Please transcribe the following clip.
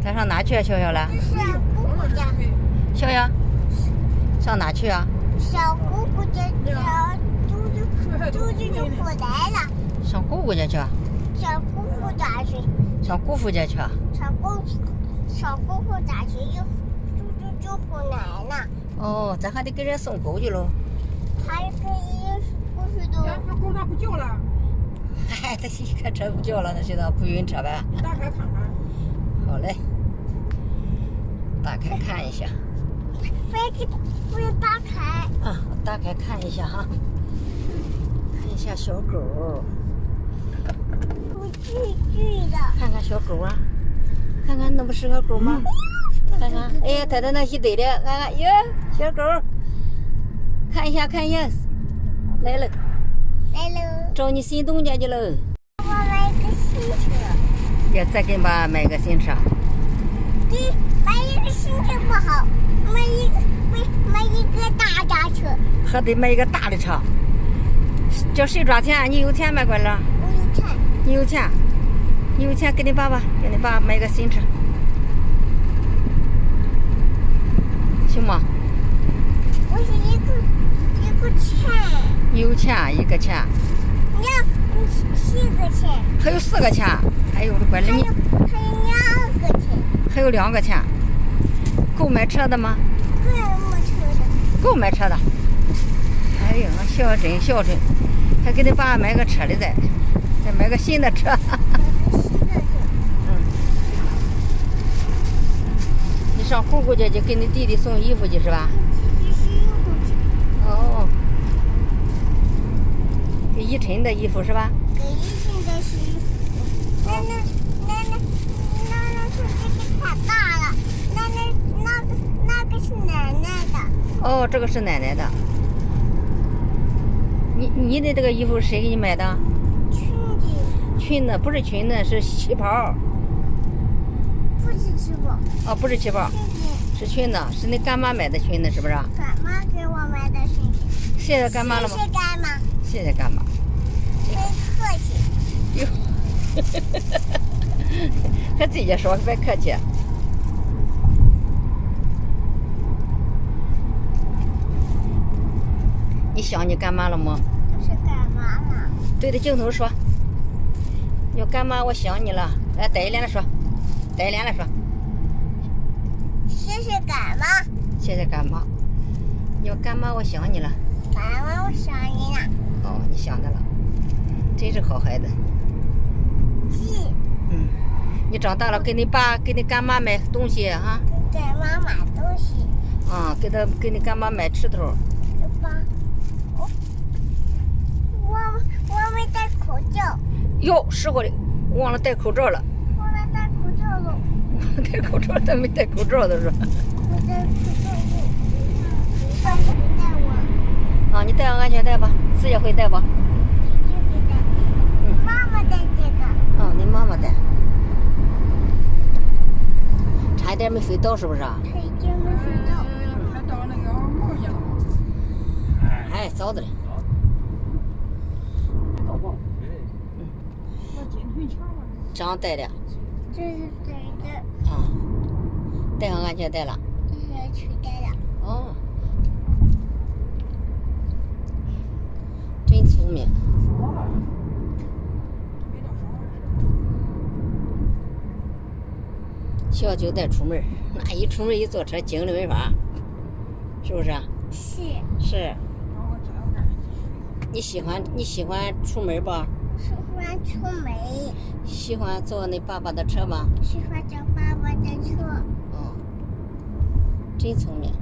他上哪去啊？笑笑了？这是姑姑家。笑笑，上哪去啊？小姑姑家，猪就回来了。上姑姑家去。小姑姑家去。上姑父家去。小姑父家去就回来了。哦，咱还得给人送狗去喽。还可以过去的。那狗咋不叫了？嗨，他一开车不叫了，那知道不晕车呗。打开看看。好嘞，打开看一下。不要打开。啊，打开看一下哈，看一下小狗。不巨的。看看小狗啊，看看那不是个狗吗？看看，哎呀，它在那一堆的，看看哟，小狗，看一下，来了，找你新东家去了。我买个新车。要再给爸买个新车。对，买一个新车不好，买一个大家车。还得买一个大的车。叫谁抓钱？你有钱吗，乖儿？我有钱。你有钱？你有钱给你爸买个新车，行吗？我是一个钱。你有钱一个钱。你4个钱。还有4个钱。哎呦我的乖儿，你还有2个钱。还有2个钱。够买车的吗？够买车的。哎呀，真孝顺，还给你爸买个车的再买个新的车。你上姑姑家去给你弟弟送衣服去是吧？哦，给依晨的衣服是吧？给依晨的是衣服。那是这个太大了。那个是奶奶的。哦，这个是奶奶的。你的这个衣服谁给你买的？裙子不是裙子，是旗袍。不是旗袍。哦，不是旗袍，是裙子，是你干妈买的裙子，是不是？干妈给我买的裙子。谢谢干妈了吗？谢谢干妈。谢谢干妈。别客气。哟，和自己说，别客气。你想你干妈了吗？就是干妈了。对着镜头说。你说干妈，我想你了。来，带一脸的说，带一脸的说。谢谢干妈。谢谢干妈。你说干妈，我想你了。干妈，我想你了。哦，你想他了，真是好孩子。你长大了给你爸给你干妈买东西哈。给干妈买东西。给你干妈买吃头。我没戴口罩。哟，实话的，忘了戴口罩了。忘了戴口罩了。戴口罩，他没戴口罩的是。我戴口罩了。爸爸会戴我。啊，你戴上安全带吧，自己会戴吧？自己会戴。妈妈戴这个。啊，你妈妈戴。差一点没飞到，是不是？差一点没飞到。还到那个门去了。哎，早的嘞。这样戴的。这是对的。啊，戴上安全带了。这是取代了。哦，真聪明。小就带出门，那一出门一坐车惊的没法，是不是？是。是。你喜欢出门不？喜欢出门。喜欢坐你爸爸的车吗？喜欢坐爸爸的车。哦，真聪明。